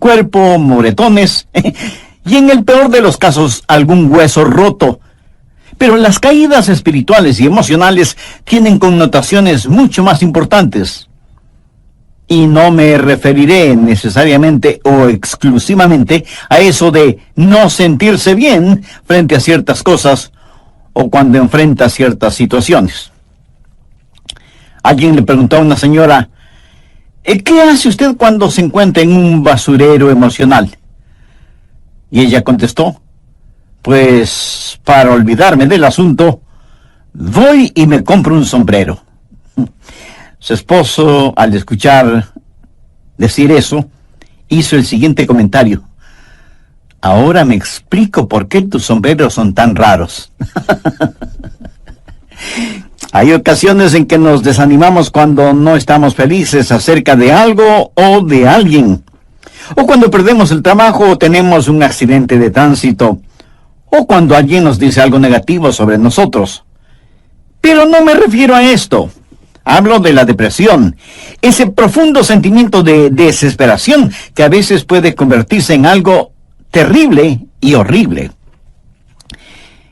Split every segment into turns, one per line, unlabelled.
cuerpo, moretones y en el peor de los casos algún hueso roto. Pero las caídas espirituales y emocionales tienen connotaciones mucho más importantes. Y no me referiré necesariamente o exclusivamente a eso de no sentirse bien frente a ciertas cosas o cuando enfrenta ciertas situaciones. Alguien le preguntó a una señora, ¿qué hace usted cuando se encuentra en un basurero emocional? Y ella contestó, pues para olvidarme del asunto, voy y me compro un sombrero. Su esposo, al escuchar decir eso, hizo el siguiente comentario. Ahora me explico por qué tus sombreros son tan raros. Hay ocasiones en que nos desanimamos cuando no estamos felices acerca de algo o de alguien. O cuando perdemos el trabajo o tenemos un accidente de tránsito. O cuando alguien nos dice algo negativo sobre nosotros. Pero no me refiero a esto. Hablo de la depresión, ese profundo sentimiento de desesperación que a veces puede convertirse en algo terrible y horrible.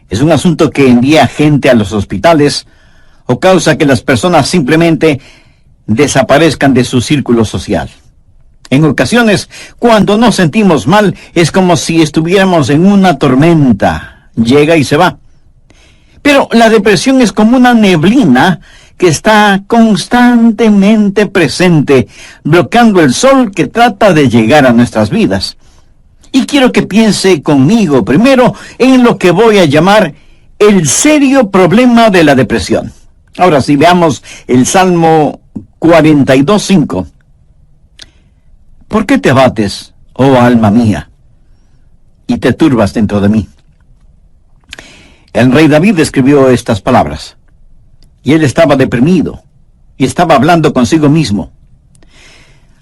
Es un asunto que envía gente a los hospitales o causa que las personas simplemente desaparezcan de su círculo social. En ocasiones, cuando nos sentimos mal, es como si estuviéramos en una tormenta. Llega y se va. Pero la depresión es como una neblina que está constantemente presente, bloqueando el sol que trata de llegar a nuestras vidas. Y quiero que piense conmigo primero en lo que voy a llamar el serio problema de la depresión. Ahora sí, veamos el Salmo 42:5. ¿Por qué te abates, oh alma mía, y te turbas dentro de mí? El rey David escribió estas palabras. Y él estaba deprimido, y estaba hablando consigo mismo.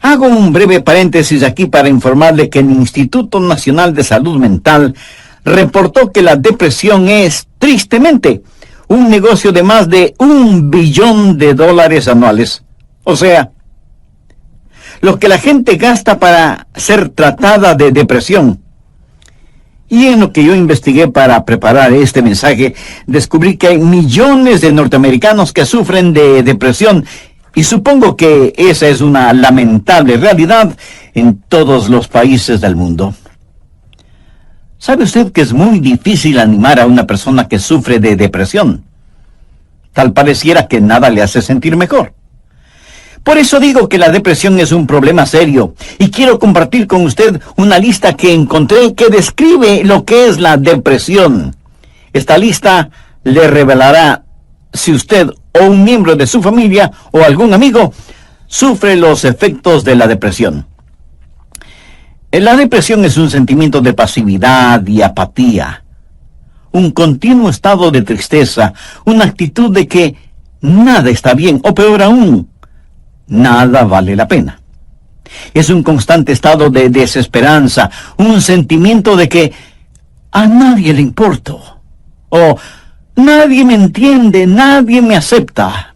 Hago un breve paréntesis aquí para informarle que el Instituto Nacional de Salud Mental reportó que la depresión es, tristemente, un negocio de más de $1 billón anuales. O sea, lo que la gente gasta para ser tratada de depresión. Y en lo que yo investigué para preparar este mensaje, descubrí que hay millones de norteamericanos que sufren de depresión, y supongo que esa es una lamentable realidad en todos los países del mundo. ¿Sabe usted que es muy difícil animar a una persona que sufre de depresión? Tal pareciera que nada le hace sentir mejor. Por eso digo que la depresión es un problema serio, y quiero compartir con usted una lista que encontré que describe lo que es la depresión. Esta lista le revelará si usted o un miembro de su familia o algún amigo sufre los efectos de la depresión. La depresión es un sentimiento de pasividad y apatía, un continuo estado de tristeza, una actitud de que nada está bien, o peor aún, nada vale la pena. Es un constante estado de desesperanza, un sentimiento de que a nadie le importo, o nadie me entiende, nadie me acepta.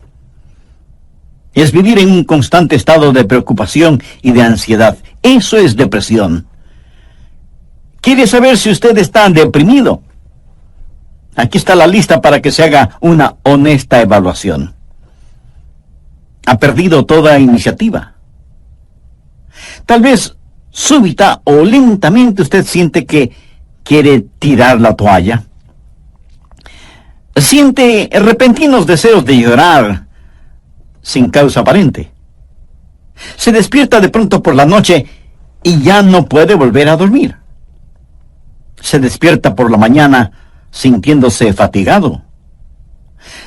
Es vivir en un constante estado de preocupación y de ansiedad. Eso es depresión. ¿Quiere saber si usted está deprimido? Aquí está la lista para que se haga una honesta evaluación. Ha perdido toda iniciativa. Tal vez súbita o lentamente usted siente que quiere tirar la toalla. Siente repentinos deseos de llorar sin causa aparente. Se despierta de pronto por la noche y ya no puede volver a dormir. Se despierta por la mañana sintiéndose fatigado.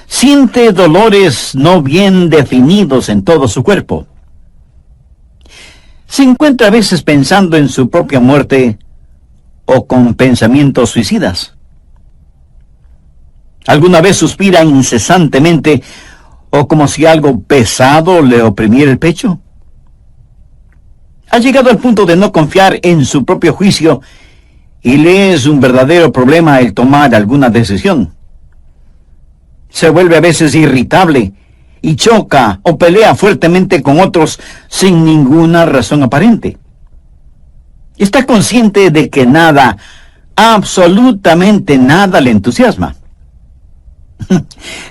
Siente dolores no bien definidos en todo su cuerpo. Se encuentra a veces pensando en su propia muerte o con pensamientos suicidas. ¿Alguna vez suspira incesantemente o como si algo pesado le oprimiera el pecho? Ha llegado al punto de no confiar en su propio juicio y le es un verdadero problema el tomar alguna decisión. Se vuelve a veces irritable y choca o pelea fuertemente con otros sin ninguna razón aparente. Está consciente de que nada, absolutamente nada le entusiasma.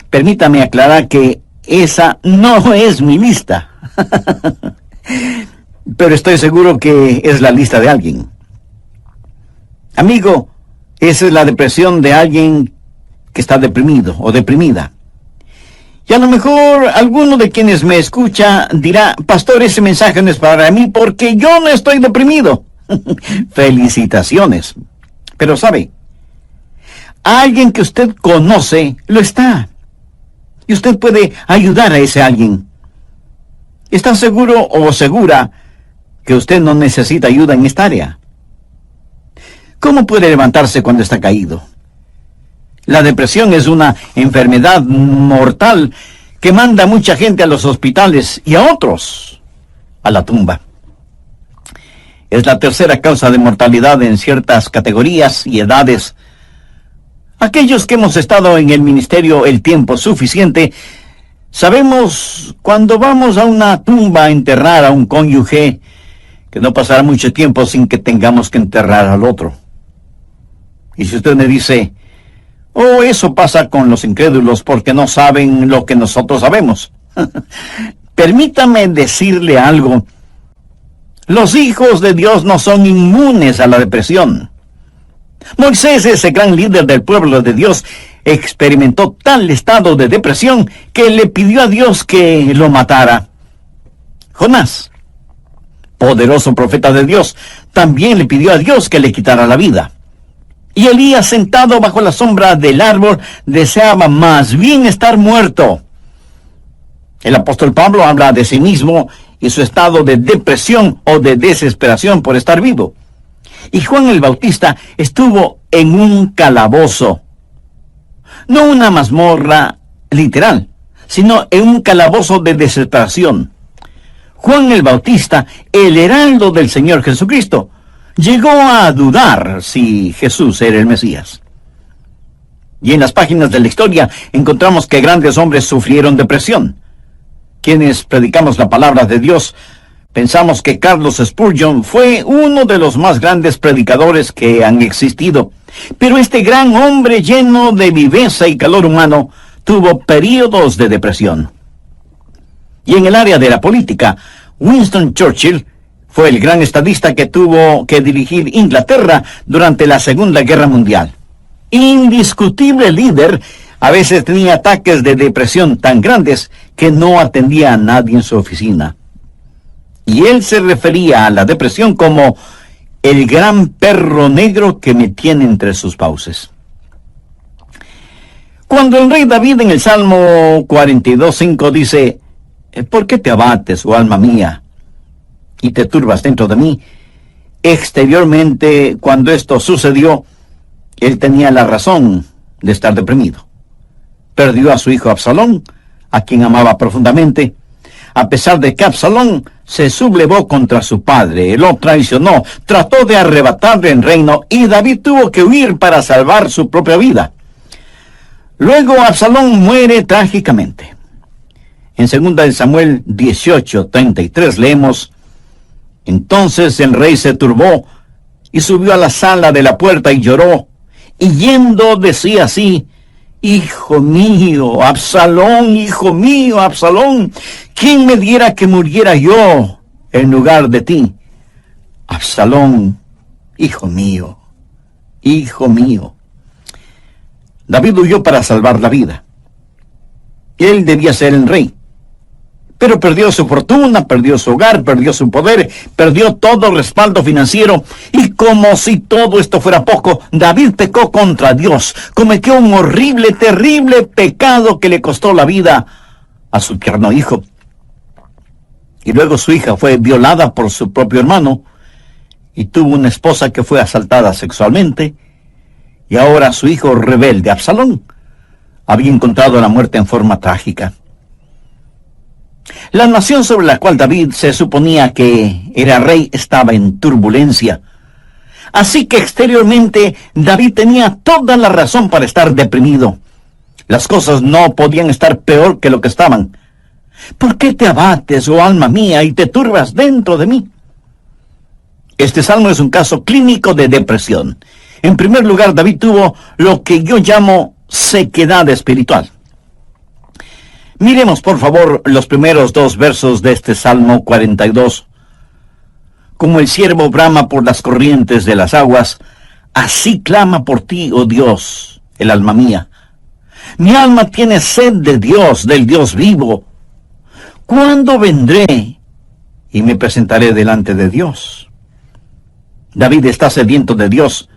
Permítame aclarar que esa no es mi lista. Pero estoy seguro que es la lista de alguien. Amigo, esa es la depresión de alguien que está deprimido o deprimida. Y a lo mejor alguno de quienes me escucha dirá, pastor, ese mensaje no es para mí porque yo no estoy deprimido. Felicitaciones. Pero sabe, alguien que usted conoce lo está. Y usted puede ayudar a ese alguien. ¿Está seguro o segura que usted no necesita ayuda en esta área? ¿Cómo puede levantarse cuando está caído? La depresión es una enfermedad mortal que manda a mucha gente a los hospitales y a otros a la tumba. Es la tercera causa de mortalidad en ciertas categorías y edades. Aquellos que hemos estado en el ministerio el tiempo suficiente, sabemos cuando vamos a una tumba a enterrar a un cónyuge, que no pasará mucho tiempo sin que tengamos que enterrar al otro. Y si usted me dice, oh, eso pasa con los incrédulos porque no saben lo que nosotros sabemos. Permítame decirle algo. Los hijos de Dios no son inmunes a la depresión. Moisés, ese gran líder del pueblo de Dios, experimentó tal estado de depresión que le pidió a Dios que lo matara. Jonás, poderoso profeta de Dios, también le pidió a Dios que le quitara la vida. Y Elías, sentado bajo la sombra del árbol, deseaba más bien estar muerto. El apóstol Pablo habla de sí mismo y su estado de depresión o de desesperación por estar vivo. Y Juan el Bautista estuvo en un calabozo. No una mazmorra literal, sino en un calabozo de desesperación. Juan el Bautista, el heraldo del Señor Jesucristo, llegó a dudar si Jesús era el Mesías. Y en las páginas de la historia encontramos que grandes hombres sufrieron depresión. Quienes predicamos la palabra de Dios, pensamos que Carlos Spurgeon fue uno de los más grandes predicadores que han existido. Pero este gran hombre lleno de viveza y calor humano tuvo períodos de depresión. Y en el área de la política, Winston Churchill fue el gran estadista que tuvo que dirigir Inglaterra durante la Segunda Guerra Mundial. Indiscutible líder, a veces tenía ataques de depresión tan grandes que no atendía a nadie en su oficina. Y él se refería a la depresión como el gran perro negro que me tiene entre sus fauces. Cuando el rey David en el Salmo 42:5 dice, ¿por qué te abates, oh alma mía, y te turbas dentro de mí? Exteriormente, cuando esto sucedió, él tenía la razón de estar deprimido. Perdió a su hijo Absalón, a quien amaba profundamente, a pesar de que Absalón se sublevó contra su padre, lo traicionó, trató de arrebatarle el reino, y David tuvo que huir para salvar su propia vida. Luego Absalón muere trágicamente. En 2 Samuel 18:33 leemos, entonces el rey se turbó y subió a la sala de la puerta y lloró, y yendo decía así, hijo mío, Absalón, ¿quién me diera que muriera yo en lugar de ti? Absalón, hijo mío, hijo mío. David huyó para salvar la vida. Él debía ser el rey. Pero perdió su fortuna, perdió su hogar, perdió su poder, perdió todo respaldo financiero. Y como si todo esto fuera poco, David pecó contra Dios. Cometió un horrible, terrible pecado que le costó la vida a su tierno hijo. Y luego su hija fue violada por su propio hermano y tuvo una esposa que fue asaltada sexualmente. Y ahora su hijo rebelde, Absalón, había encontrado la muerte en forma trágica. La nación sobre la cual David se suponía que era rey estaba en turbulencia. Así que exteriormente David tenía toda la razón para estar deprimido. Las cosas no podían estar peor que lo que estaban. ¿Por qué te abates, oh alma mía, y te turbas dentro de mí? Este salmo es un caso clínico de depresión. En primer lugar, David tuvo lo que yo llamo sequedad espiritual. Miremos, por favor, los primeros 2 versos de este Salmo 42. Como el ciervo brama por las corrientes de las aguas, así clama por ti, oh Dios, el alma mía. Mi alma tiene sed de Dios, del Dios vivo. ¿Cuándo vendré y me presentaré delante de Dios? David está sediento de Dios,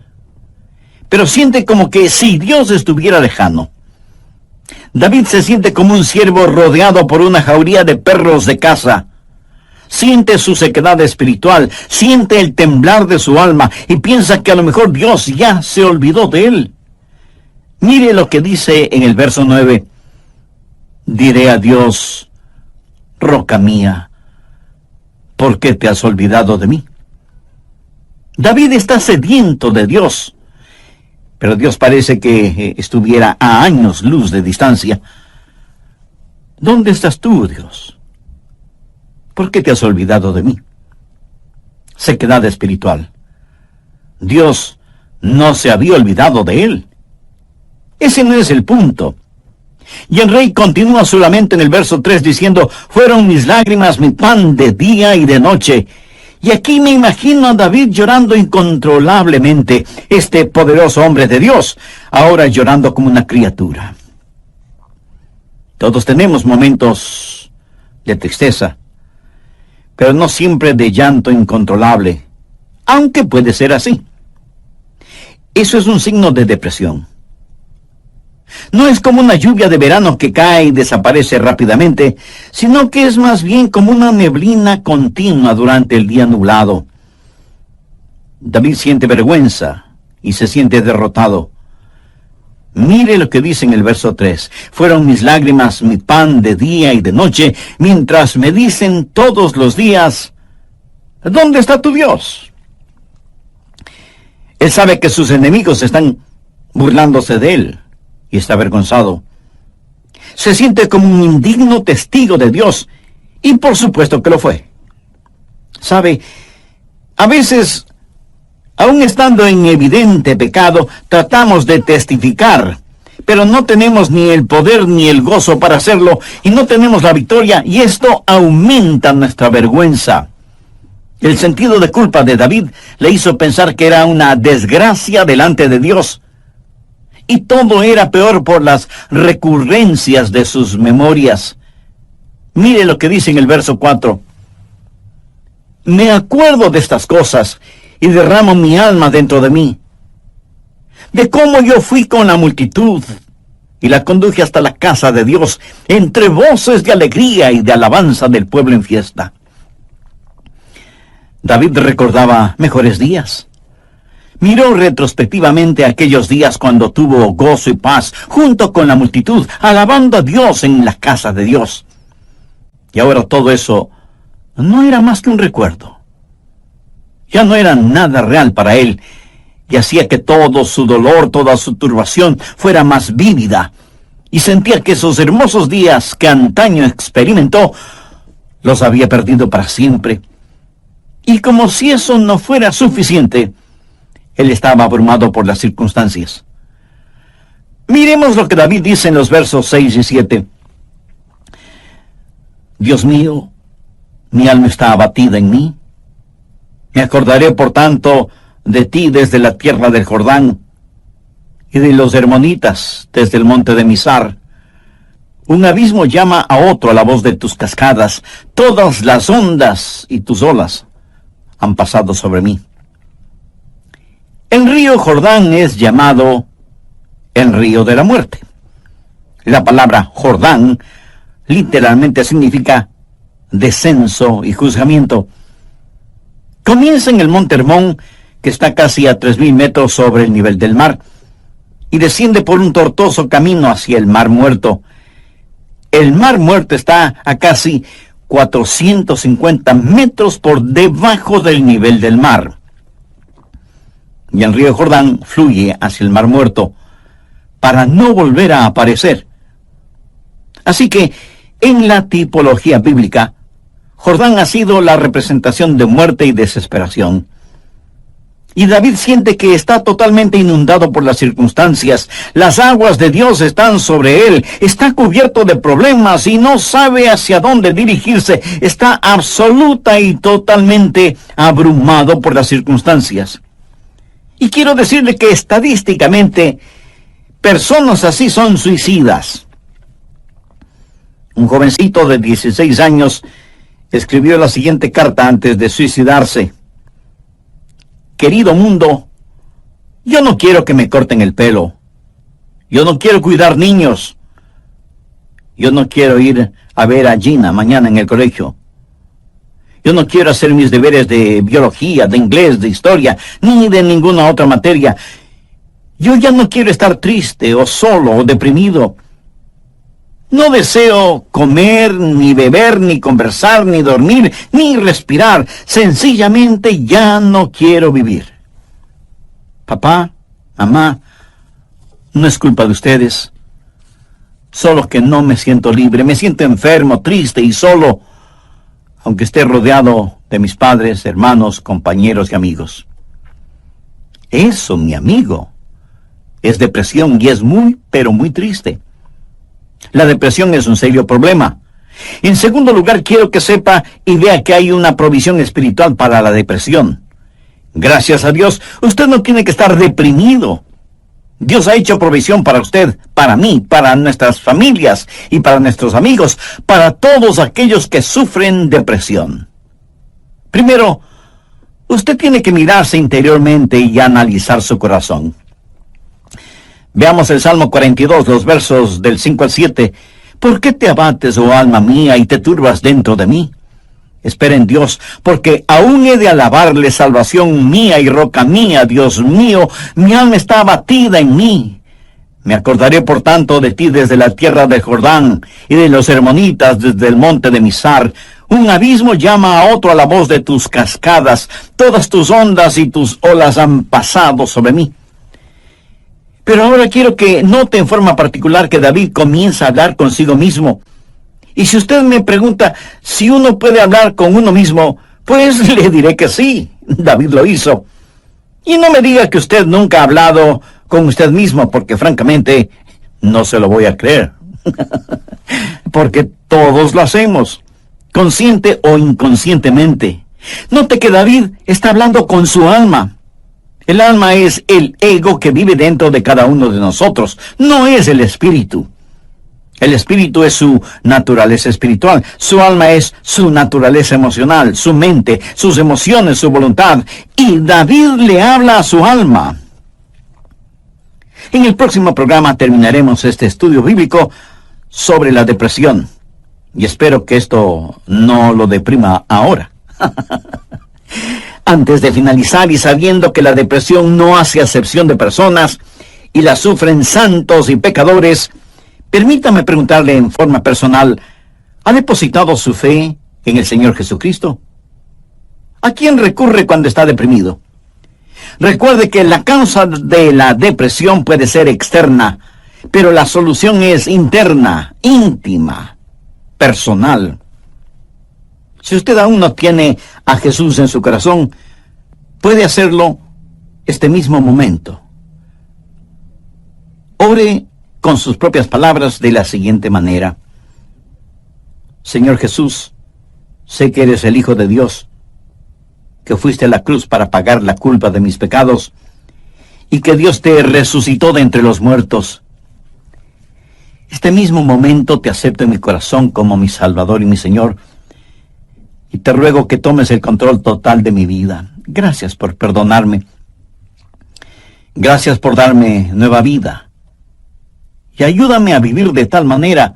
pero siente como que si Dios estuviera lejano. David se siente como un ciervo rodeado por una jauría de perros de caza. Siente su sequedad espiritual, siente el temblar de su alma y piensa que a lo mejor Dios ya se olvidó de él. Mire lo que dice en el verso 9. Diré a Dios, roca mía, ¿por qué te has olvidado de mí? David está sediento de Dios, pero Dios parece que estuviera a años luz de distancia. ¿Dónde estás tú, Dios? ¿Por qué te has olvidado de mí? Sequedad espiritual. Dios no se había olvidado de él. Ese no es el punto. Y el rey continúa solamente en el verso 3 diciendo, fueron mis lágrimas mi pan de día y de noche. Y aquí me imagino a David llorando incontrolablemente, este poderoso hombre de Dios, ahora llorando como una criatura. Todos tenemos momentos de tristeza, pero no siempre de llanto incontrolable, aunque puede ser así. Eso es un signo de depresión. No es como una lluvia de verano que cae y desaparece rápidamente, sino que es más bien como una neblina continua durante el día nublado. David siente vergüenza y se siente derrotado. Mire lo que dice en el verso 3. Fueron mis lágrimas mi pan de día y de noche, mientras me dicen todos los días, ¿dónde está tu Dios? Él sabe que sus enemigos están burlándose de él y está avergonzado. Se siente como un indigno testigo de Dios, y por supuesto que lo fue. ¿Sabe? A veces, aun estando en evidente pecado, tratamos de testificar, pero no tenemos ni el poder ni el gozo para hacerlo, y no tenemos la victoria, y esto aumenta nuestra vergüenza. El sentido de culpa de David le hizo pensar que era una desgracia delante de Dios, y todo era peor por las recurrencias de sus memorias. Mire lo que dice en el verso 4. Me acuerdo de estas cosas y derramo mi alma dentro de mí, de cómo yo fui con la multitud y la conduje hasta la casa de Dios, entre voces de alegría y de alabanza del pueblo en fiesta. David recordaba mejores días. Miró retrospectivamente aquellos días cuando tuvo gozo y paz junto con la multitud, alabando a Dios en la casa de Dios. Y ahora todo eso no era más que un recuerdo. Ya no era nada real para él, y hacía que todo su dolor, toda su turbación fuera más vívida, y sentía que esos hermosos días que antaño experimentó, los había perdido para siempre. Y como si eso no fuera suficiente, él estaba abrumado por las circunstancias. Miremos lo que David dice en los versos 6 y 7. Dios mío, mi alma está abatida en mí. Me acordaré, por tanto, de ti desde la tierra del Jordán, y de los hermonitas desde el monte de Mizar. Un abismo llama a otro a la voz de tus cascadas. Todas las ondas y tus olas han pasado sobre mí. El río Jordán es llamado el río de la muerte. La palabra Jordán literalmente significa descenso y juzgamiento. Comienza en el monte Hermón, que está casi a 3,000 metros sobre el nivel del mar, y desciende por un tortuoso camino hacia el Mar Muerto. El Mar Muerto está a casi 450 metros por debajo del nivel del mar. Y el río Jordán fluye hacia el Mar Muerto para no volver a aparecer. Así que, en la tipología bíblica, Jordán ha sido la representación de muerte y desesperación. Y David siente que está totalmente inundado por las circunstancias. Las aguas de Dios están sobre él. Está cubierto de problemas y no sabe hacia dónde dirigirse. Está absoluta y totalmente abrumado por las circunstancias. Y quiero decirle que estadísticamente, personas así son suicidas. Un jovencito de 16 años escribió la siguiente carta antes de suicidarse. Querido mundo, yo no quiero que me corten el pelo. Yo no quiero cuidar niños. Yo no quiero ir a ver a Gina mañana en el colegio. Yo no quiero hacer mis deberes de biología, de inglés, de historia, ni de ninguna otra materia. Yo ya no quiero estar triste o solo o deprimido. No deseo comer, ni beber, ni conversar, ni dormir, ni respirar. Sencillamente ya no quiero vivir. Papá, mamá, no es culpa de ustedes. Solo que no me siento libre, me siento enfermo, triste y solo, aunque esté rodeado de mis padres, hermanos, compañeros y amigos. Eso, mi amigo, es depresión y es muy, pero muy triste. La depresión es un serio problema. En segundo lugar, quiero que sepa y vea que hay una provisión espiritual para la depresión. Gracias a Dios, usted no tiene que estar deprimido. Dios ha hecho provisión para usted, para mí, para nuestras familias y para nuestros amigos, para todos aquellos que sufren depresión. Primero, usted tiene que mirarse interiormente y analizar su corazón. Veamos el Salmo 42, los versos del 5 al 7. ¿Por qué te abates, oh alma mía, y te turbas dentro de mí? Espera en Dios, porque aún he de alabarle, salvación mía y roca mía, Dios mío, mi alma está abatida en mí. Me acordaré, por tanto, de ti desde la tierra de Jordán, y de los hermonitas desde el monte de Mizar. Un abismo llama a otro a la voz de tus cascadas, todas tus ondas y tus olas han pasado sobre mí. Pero ahora quiero que note en forma particular que David comienza a hablar consigo mismo. Y si usted me pregunta si uno puede hablar con uno mismo, pues le diré que sí, David lo hizo. Y no me diga que usted nunca ha hablado con usted mismo, porque francamente no se lo voy a creer. Porque todos lo hacemos, consciente o inconscientemente. Note que David está hablando con su alma. El alma es el ego que vive dentro de cada uno de nosotros, no es el espíritu. El espíritu es su naturaleza espiritual, su alma es su naturaleza emocional, su mente, sus emociones, su voluntad. Y David le habla a su alma. En el próximo programa terminaremos este estudio bíblico sobre la depresión. Y espero que esto no lo deprima ahora. Antes de finalizar y sabiendo que la depresión no hace acepción de personas y la sufren santos y pecadores, permítame preguntarle en forma personal, ¿ha depositado su fe en el Señor Jesucristo? ¿A quién recurre cuando está deprimido? Recuerde que la causa de la depresión puede ser externa, pero la solución es interna, íntima, personal. Si usted aún no tiene a Jesús en su corazón, puede hacerlo este mismo momento. Ore con sus propias palabras de la siguiente manera. Señor Jesús, sé que eres el Hijo de Dios, que fuiste a la cruz para pagar la culpa de mis pecados, y que Dios te resucitó de entre los muertos. Este mismo momento te acepto en mi corazón como mi Salvador y mi Señor, y te ruego que tomes el control total de mi vida. Gracias por perdonarme. Gracias por darme nueva vida. Y ayúdame a vivir de tal manera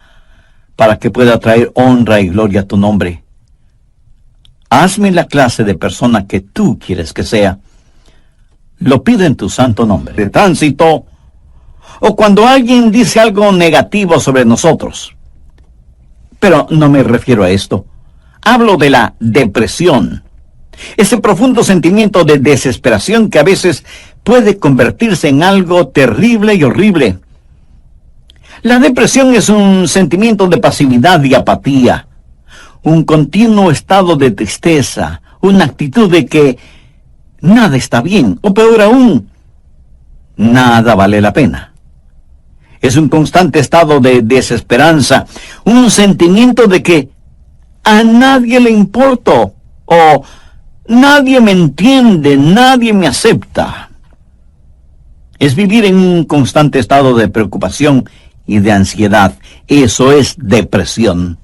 para que pueda traer honra y gloria a tu nombre. Hazme la clase de persona que tú quieres que sea. Lo pido en tu santo nombre. De tránsito, o cuando alguien dice algo negativo sobre nosotros. Pero no me refiero a esto. Hablo de la depresión. Ese profundo sentimiento de desesperación que a veces puede convertirse en algo terrible y horrible. La depresión es un sentimiento de pasividad y apatía, un continuo estado de tristeza, una actitud de que nada está bien, o peor aún, nada vale la pena. Es un constante estado de desesperanza, un sentimiento de que a nadie le importo, o nadie me entiende, nadie me acepta. Es vivir en un constante estado de preocupación y de ansiedad. Eso es depresión.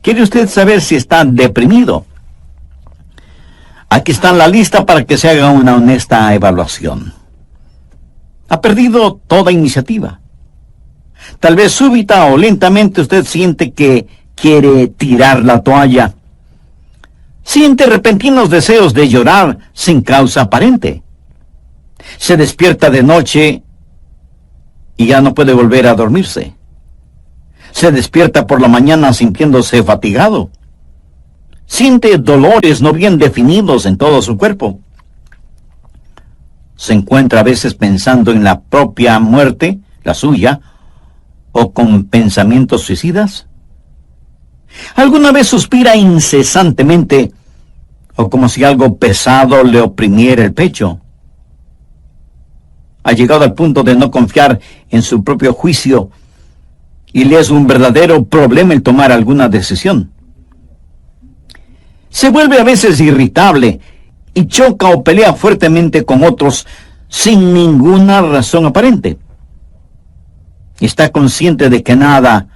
¿Quiere usted saber si está deprimido? Aquí está la lista para que se haga una honesta evaluación. Ha perdido toda iniciativa. Tal vez súbita o lentamente usted siente que quiere tirar la toalla. Siente repentinos deseos de llorar sin causa aparente. Se despierta de noche y ya no puede volver a dormirse. Se despierta por la mañana sintiéndose fatigado. Siente dolores no bien definidos en todo su cuerpo. Se encuentra a veces pensando en la propia muerte, la suya, o con pensamientos suicidas. ¿Alguna vez suspira incesantemente o como si algo pesado le oprimiera el pecho? Ha llegado al punto de no confiar en su propio juicio y le es un verdadero problema el tomar alguna decisión. Se vuelve a veces irritable y choca o pelea fuertemente con otros sin ninguna razón aparente. Está consciente de que nada,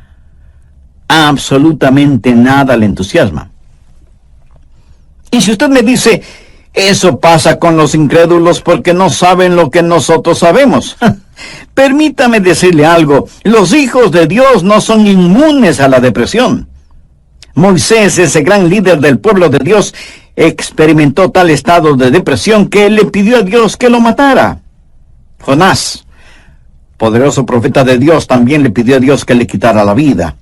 absolutamente nada le entusiasma. Y si usted me dice, eso pasa con los incrédulos porque no saben lo que nosotros sabemos. Permítame decirle algo, los hijos de Dios no son inmunes a la depresión. Moisés, ese gran líder del pueblo de Dios, experimentó tal estado de depresión que él le pidió a Dios que lo matara. Jonás, poderoso profeta de Dios, también le pidió a Dios que le quitara la vida.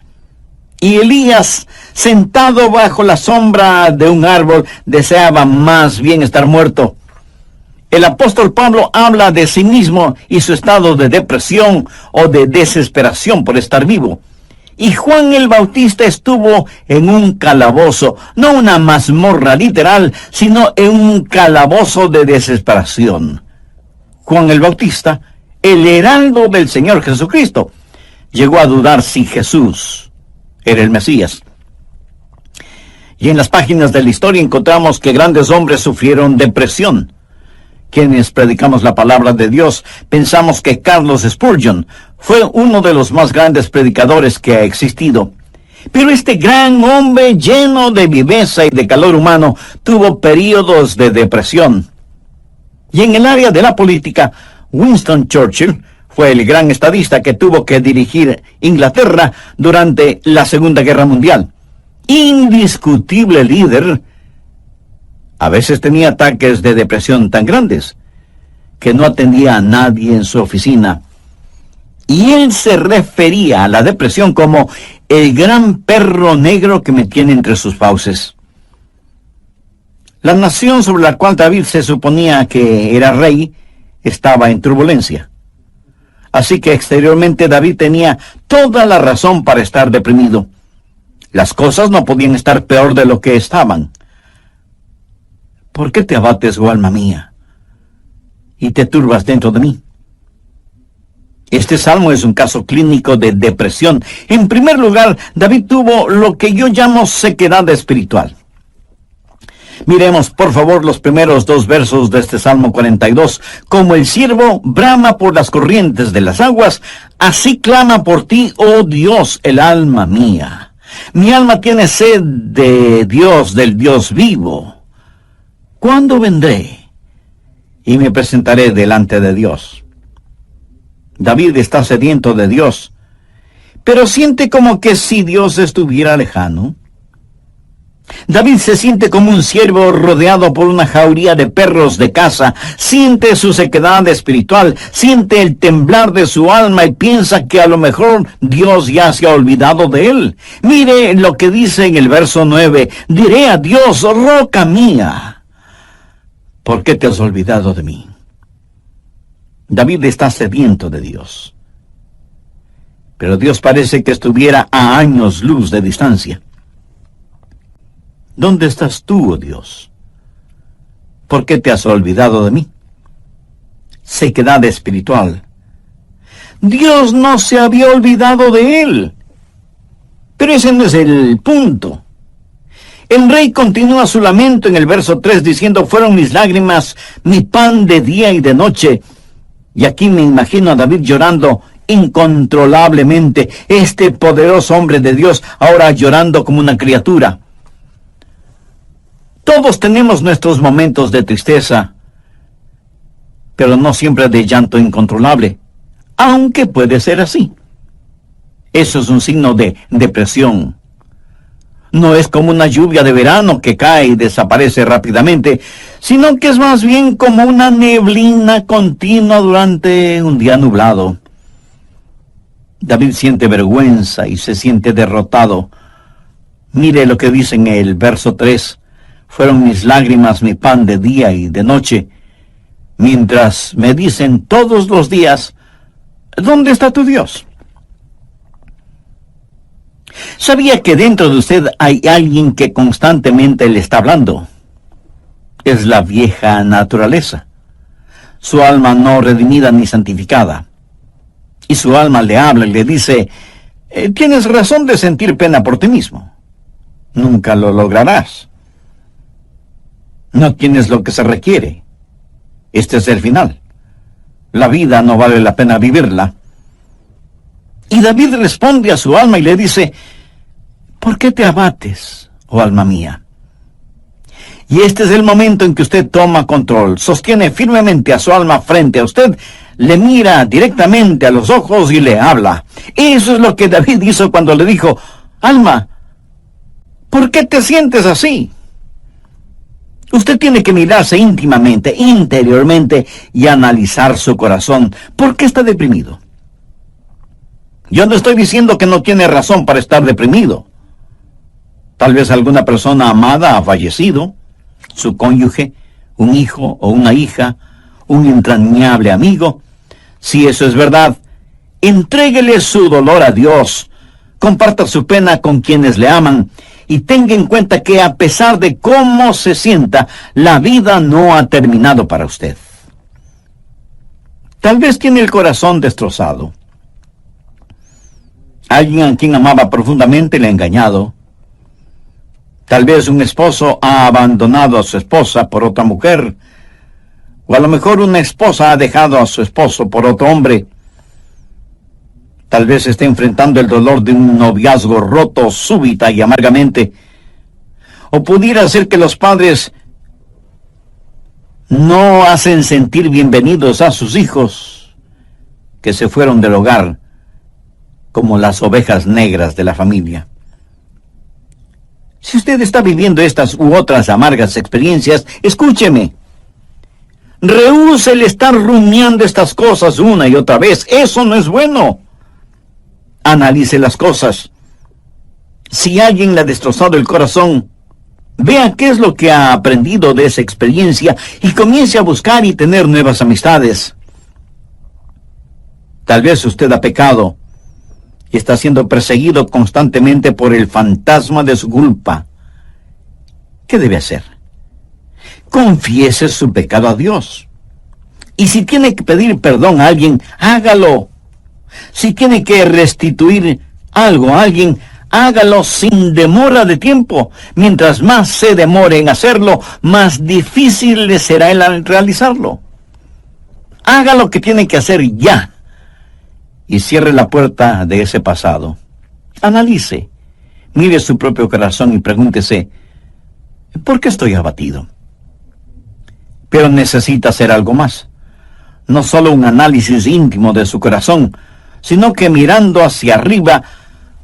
Y Elías, sentado bajo la sombra de un árbol, deseaba más bien estar muerto. El apóstol Pablo habla de sí mismo y su estado de depresión o de desesperación por estar vivo. Y Juan el Bautista estuvo en un calabozo, no una mazmorra literal, sino en un calabozo de desesperación. Juan el Bautista, el heraldo del Señor Jesucristo, llegó a dudar si Jesús era el Mesías. Y en las páginas de la historia encontramos que grandes hombres sufrieron depresión. Quienes predicamos la palabra de Dios, pensamos que Carlos Spurgeon fue uno de los más grandes predicadores que ha existido. Pero este gran hombre lleno de viveza y de calor humano tuvo períodos de depresión. Y en el área de la política, Winston Churchill fue el gran estadista que tuvo que dirigir Inglaterra durante la Segunda Guerra Mundial. Indiscutible líder. A veces tenía ataques de depresión tan grandes que no atendía a nadie en su oficina. Y él se refería a la depresión como el gran perro negro que me tiene entre sus fauces. La nación sobre la cual David se suponía que era rey estaba en turbulencia. Así que exteriormente David tenía toda la razón para estar deprimido. Las cosas no podían estar peor de lo que estaban. ¿Por qué te abates, oh alma mía, y te turbas dentro de mí? Este salmo es un caso clínico de depresión. En primer lugar, David tuvo lo que yo llamo sequedad espiritual. Miremos, por favor, los primeros 2 versos de este Salmo 42. Como el ciervo brama por las corrientes de las aguas, así clama por ti, oh Dios, el alma mía. Mi alma tiene sed de Dios, del Dios vivo. ¿Cuándo vendré y me presentaré delante de Dios? David está sediento de Dios, pero siente como que si Dios estuviera lejano. David se siente como un ciervo rodeado por una jauría de perros de caza, siente su sequedad espiritual, siente el temblar de su alma y piensa que a lo mejor Dios ya se ha olvidado de él. Mire lo que dice en el verso 9, diré a Dios, roca mía, ¿por qué te has olvidado de mí? David está sediento de Dios, pero Dios parece que estuviera a años luz de distancia. ¿Dónde estás tú, oh Dios? ¿Por qué te has olvidado de mí? Sequedad espiritual. Dios no se había olvidado de él. Pero ese no es el punto. El rey continúa su lamento en el verso 3 diciendo, fueron mis lágrimas, mi pan de día y de noche. Y aquí me imagino a David llorando incontrolablemente, este poderoso hombre de Dios ahora llorando como una criatura. Todos tenemos nuestros momentos de tristeza, pero no siempre de llanto incontrolable, aunque puede ser así. Eso es un signo de depresión. No es como una lluvia de verano que cae y desaparece rápidamente, sino que es más bien como una neblina continua durante un día nublado. David siente vergüenza y se siente derrotado. Mire lo que dice en el verso 3. Fueron mis lágrimas mi pan de día y de noche, mientras me dicen todos los días, ¿dónde está tu Dios? ¿Sabía que dentro de usted hay alguien que constantemente le está hablando? Es la vieja naturaleza, su alma no redimida ni santificada. Y su alma le habla y le dice, tienes razón de sentir pena por ti mismo. Nunca lo lograrás. No tienes lo que se requiere. Este es el final. La vida no vale la pena vivirla. Y David responde a su alma y le dice, ¿por qué te abates, oh alma mía? Y este es el momento en que usted toma control, sostiene firmemente a su alma frente a usted, le mira directamente a los ojos y le habla. Eso es lo que David hizo cuando le dijo, alma, ¿por qué te sientes así? Usted tiene que mirarse íntimamente, interiormente, y analizar su corazón. ¿Por qué está deprimido? Yo no estoy diciendo que no tiene razón para estar deprimido. Tal vez alguna persona amada ha fallecido, su cónyuge, un hijo o una hija, un entrañable amigo. Si eso es verdad, entréguele su dolor a Dios, comparta su pena con quienes le aman, y tenga en cuenta que a pesar de cómo se sienta, la vida no ha terminado para usted. Tal vez tiene el corazón destrozado. Alguien a quien amaba profundamente le ha engañado. Tal vez un esposo ha abandonado a su esposa por otra mujer, o a lo mejor una esposa ha dejado a su esposo por otro hombre. Tal vez esté enfrentando el dolor de un noviazgo roto súbita y amargamente. O pudiera ser que los padres no hacen sentir bienvenidos a sus hijos que se fueron del hogar como las ovejas negras de la familia. Si usted está viviendo estas u otras amargas experiencias, escúcheme. Rehúse el estar rumiando estas cosas una y otra vez. Eso no es bueno. Analice las cosas. Si alguien le ha destrozado el corazón, vea qué es lo que ha aprendido de esa experiencia y comience a buscar y tener nuevas amistades. Tal vez usted ha pecado y está siendo perseguido constantemente por el fantasma de su culpa. ¿Qué debe hacer? Confiese su pecado a Dios. Y si tiene que pedir perdón a alguien, hágalo. Si tiene que restituir algo a alguien, hágalo sin demora de tiempo. Mientras más se demore en hacerlo, más difícil le será el realizarlo. Haga lo que tiene que hacer ya. Y cierre la puerta de ese pasado. Analice, mire su propio corazón y pregúntese, ¿por qué estoy abatido? Pero necesita hacer algo más. No solo un análisis íntimo de su corazón, sino que mirando hacia arriba,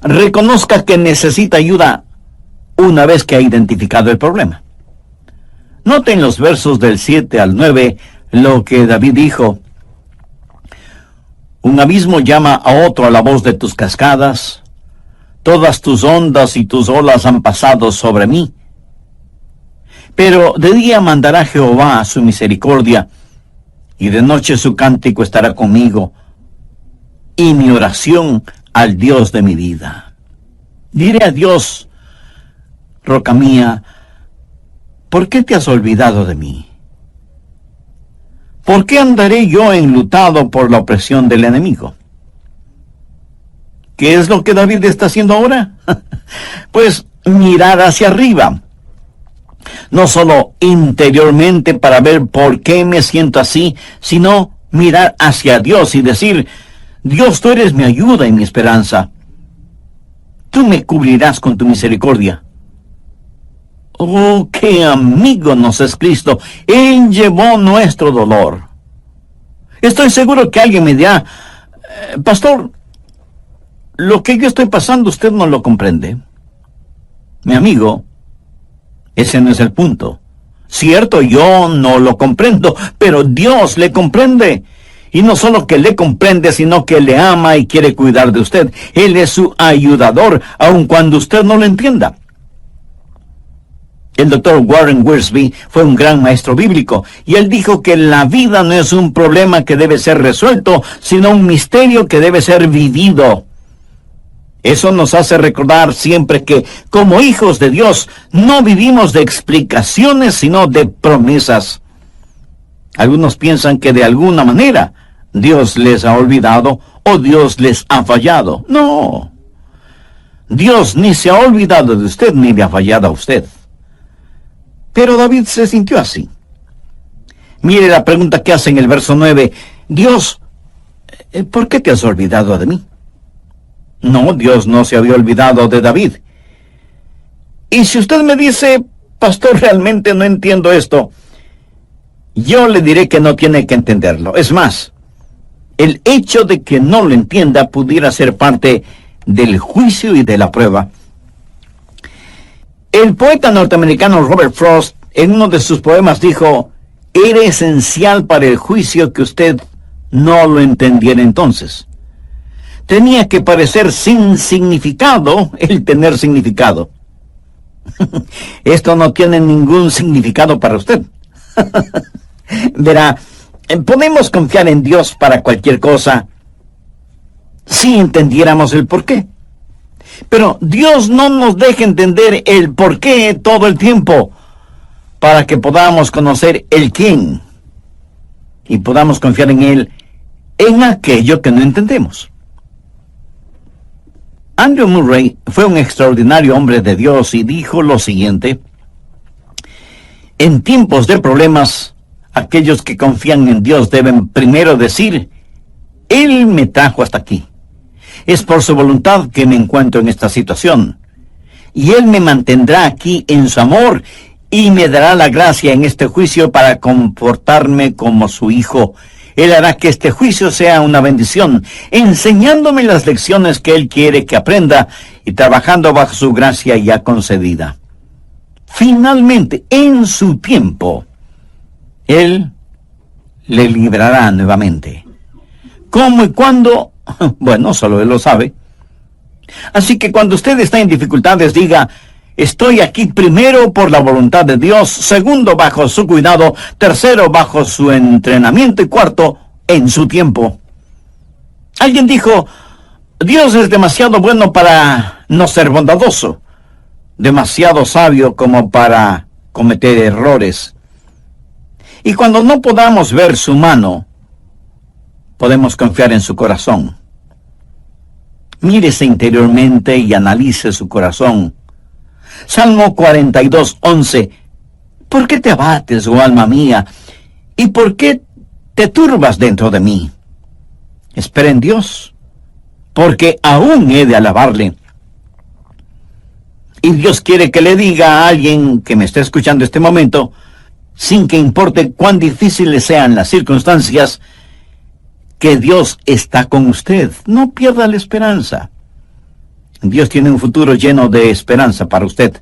reconozca que necesita ayuda una vez que ha identificado el problema. Noten los versos del 7 al 9 lo que David dijo. Un abismo llama a otro a la voz de tus cascadas. Todas tus ondas y tus olas han pasado sobre mí. Pero de día mandará Jehová su misericordia, y de noche su cántico estará conmigo, y mi oración al Dios de mi vida. Diré a Dios, roca mía, ¿por qué te has olvidado de mí? ¿Por qué andaré yo enlutado por la opresión del enemigo? ¿Qué es lo que David está haciendo ahora? Pues mirar hacia arriba. No solo interiormente para ver por qué me siento así, sino mirar hacia Dios y decir: Dios, tú eres mi ayuda y mi esperanza. Tú me cubrirás con tu misericordia. Oh, qué amigo nos es Cristo. Él llevó nuestro dolor. Estoy seguro que alguien me dirá: pastor, lo que yo estoy pasando usted no lo comprende. Mi amigo, ese no es el punto. Cierto, yo no lo comprendo, pero Dios le comprende. Y no solo que le comprende, sino que le ama y quiere cuidar de usted. Él es su ayudador, aun cuando usted no lo entienda. El doctor Warren Wiersbe fue un gran maestro bíblico, y él dijo que la vida no es un problema que debe ser resuelto, sino un misterio que debe ser vivido. Eso nos hace recordar siempre que, como hijos de Dios, no vivimos de explicaciones, sino de promesas. Algunos piensan que de alguna manera Dios les ha olvidado o Dios les ha fallado. No. Dios ni se ha olvidado de usted ni le ha fallado a usted. Pero David se sintió así. Mire la pregunta que hace en el verso 9. Dios, ¿por qué te has olvidado de mí? No, Dios no se había olvidado de David. Y si usted me dice: pastor, realmente no entiendo esto, yo le diré que no tiene que entenderlo. Es más, el hecho de que no lo entienda pudiera ser parte del juicio y de la prueba. El poeta norteamericano Robert Frost, en uno de sus poemas, dijo: era esencial para el juicio que usted no lo entendiera entonces. Tenía que parecer sin significado el tener significado. Esto no tiene ningún significado para usted. Verá, podemos confiar en Dios para cualquier cosa si entendiéramos el porqué. Pero Dios no nos deja entender el porqué todo el tiempo, para que podamos conocer el quién y podamos confiar en Él en aquello que no entendemos. Andrew Murray fue un extraordinario hombre de Dios y dijo lo siguiente: en tiempos de problemas, aquellos que confían en Dios deben primero decir: Él me trajo hasta aquí. Es por su voluntad que me encuentro en esta situación. Y Él me mantendrá aquí en su amor y me dará la gracia en este juicio para comportarme como su hijo. Él hará que este juicio sea una bendición, enseñándome las lecciones que Él quiere que aprenda y trabajando bajo su gracia ya concedida. Finalmente, en su tiempo, Él le librará nuevamente. ¿Cómo y cuándo? Bueno, solo Él lo sabe. Así que cuando usted está en dificultades, diga: estoy aquí primero por la voluntad de Dios, segundo bajo su cuidado, tercero bajo su entrenamiento y cuarto en su tiempo. Alguien dijo: Dios es demasiado bueno para no ser bondadoso, demasiado sabio como para cometer errores. Y cuando no podamos ver su mano, podemos confiar en su corazón. Mírese interiormente y analice su corazón. Salmo 42:11. ¿Por qué te abates, oh alma mía? ¿Y por qué te turbas dentro de mí? Espera en Dios, porque aún he de alabarle. Y Dios quiere que le diga a alguien que me esté escuchando este momento, sin que importe cuán difíciles sean las circunstancias, que Dios está con usted. No pierda la esperanza. Dios tiene un futuro lleno de esperanza para usted.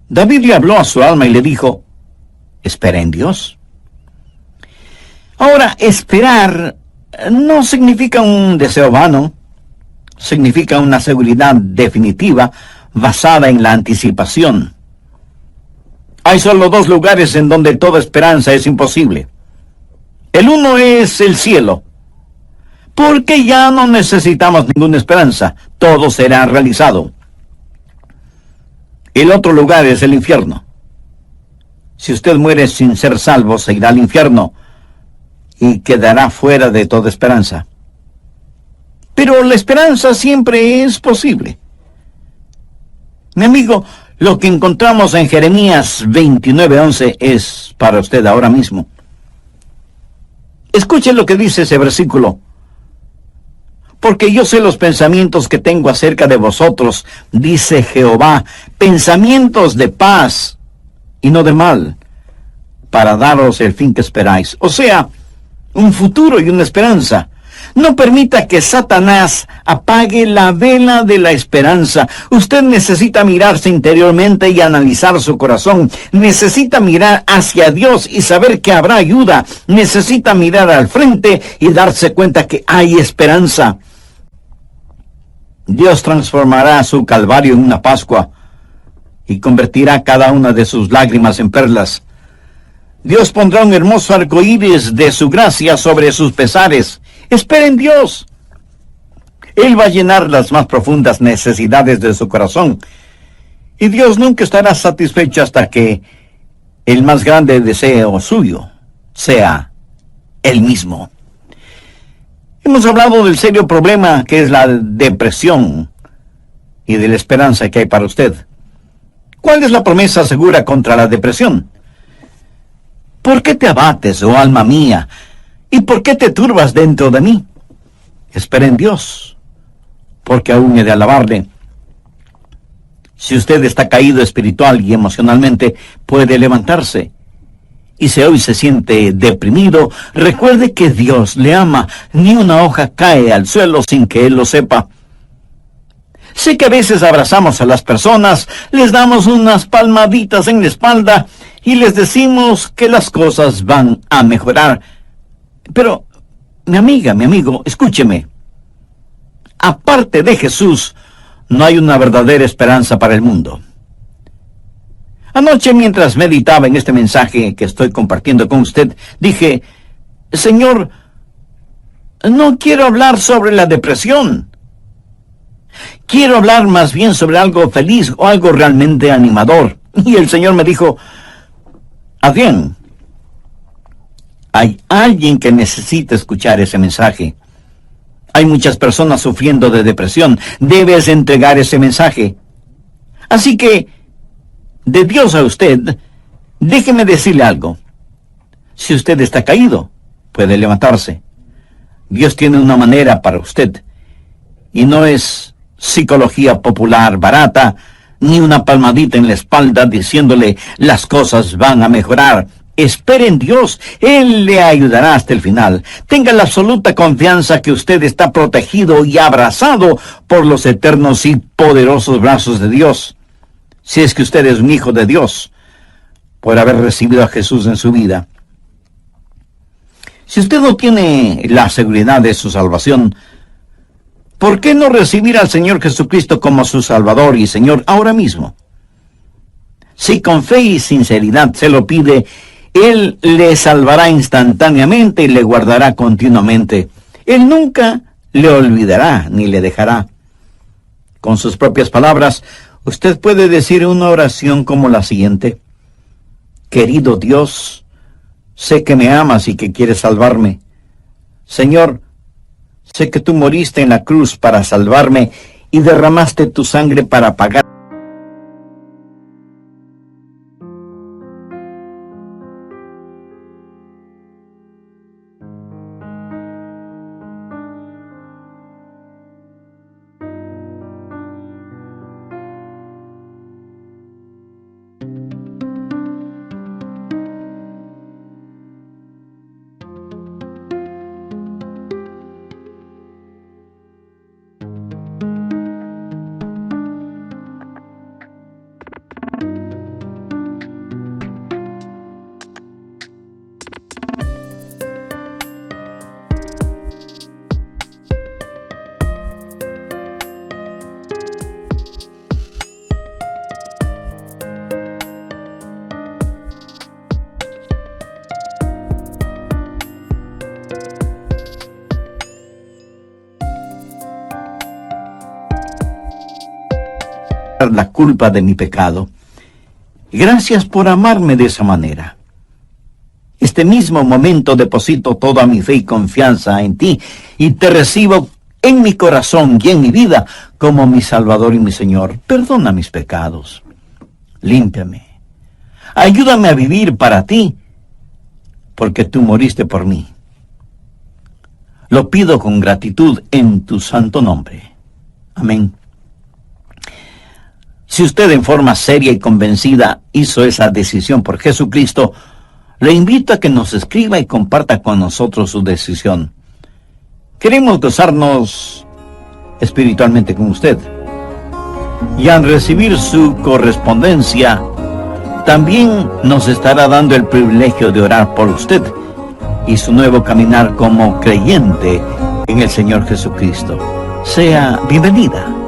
David le habló a su alma y le dijo, espera en Dios. Ahora, esperar no significa un deseo vano, significa una seguridad definitiva basada en la anticipación. Hay solo dos lugares en donde toda esperanza es imposible. El uno es el cielo, porque ya no necesitamos ninguna esperanza, todo será realizado. El otro lugar es el infierno. Si usted muere sin ser salvo, se irá al infierno y quedará fuera de toda esperanza. Pero la esperanza siempre es posible. Mi amigo, lo que encontramos en Jeremías 29:11 es para usted ahora mismo. Escuche lo que dice ese versículo. Porque yo sé los pensamientos que tengo acerca de vosotros, dice Jehová, pensamientos de paz y no de mal, para daros el fin que esperáis. O sea, un futuro y una esperanza. No permita que Satanás apague la vela de la esperanza. Usted necesita mirarse interiormente y analizar su corazón. Necesita mirar hacia Dios y saber que habrá ayuda. Necesita mirar al frente y darse cuenta que hay esperanza. Dios transformará su calvario en una Pascua y convertirá cada una de sus lágrimas en perlas. Dios pondrá un hermoso arco iris de su gracia sobre sus pesares. Espera en Dios. Él va a llenar las más profundas necesidades de su corazón. Y Dios nunca estará satisfecho hasta que el más grande deseo suyo sea Él mismo. Hemos hablado del serio problema que es la depresión y de la esperanza que hay para usted. ¿Cuál es la promesa segura contra la depresión? ¿Por qué te abates, oh alma mía? ¿Y por qué te turbas dentro de mí? Espera en Dios, porque aún he de alabarle. Si usted está caído espiritual y emocionalmente, puede levantarse. Y si hoy se siente deprimido, recuerde que Dios le ama. Ni una hoja cae al suelo sin que Él lo sepa. Sé que a veces abrazamos a las personas, les damos unas palmaditas en la espalda y les decimos que las cosas van a mejorar. Pero, mi amiga, mi amigo, escúcheme. Aparte de Jesús, no hay una verdadera esperanza para el mundo. Anoche, mientras meditaba en este mensaje que estoy compartiendo con usted, dije, Señor, no quiero hablar sobre la depresión. Quiero hablar más bien sobre algo feliz o algo realmente animador. Y el Señor me dijo, Adrián, hay alguien que necesita escuchar ese mensaje. Hay muchas personas sufriendo de depresión. Debes entregar ese mensaje. Así que, de Dios a usted, déjeme decirle algo. Si usted está caído, puede levantarse. Dios tiene una manera para usted. Y no es psicología popular barata, ni una palmadita en la espalda diciéndole las cosas van a mejorar. Espere en Dios, Él le ayudará hasta el final. Tenga la absoluta confianza que usted está protegido y abrazado por los eternos y poderosos brazos de Dios. Si es que usted es un hijo de Dios, por haber recibido a Jesús en su vida. Si usted no tiene la seguridad de su salvación, ¿por qué no recibir al Señor Jesucristo como su Salvador y Señor ahora mismo? Si con fe y sinceridad se lo pide, Él le salvará instantáneamente y le guardará continuamente. Él nunca le olvidará ni le dejará. Con sus propias palabras, usted puede decir una oración como la siguiente. Querido Dios, sé que me amas y que quieres salvarme. Señor, sé que tú moriste en la cruz para salvarme y derramaste tu sangre para pagar. la culpa de mi pecado. Gracias por amarme de esa manera. Este mismo momento deposito toda mi fe y confianza en ti y te recibo en mi corazón y en mi vida como mi Salvador y mi Señor. Perdona mis pecados. Límpiame. Ayúdame a vivir para ti, porque tú moriste por mí. Lo pido con gratitud en tu santo nombre. Amén. Si usted en forma seria y convencida hizo esa decisión por Jesucristo, le invito a que nos escriba y comparta con nosotros su decisión. Queremos gozarnos espiritualmente con usted. Y al recibir su correspondencia, también nos estará dando el privilegio de orar por usted y su nuevo caminar como creyente en el Señor Jesucristo. Sea bienvenida.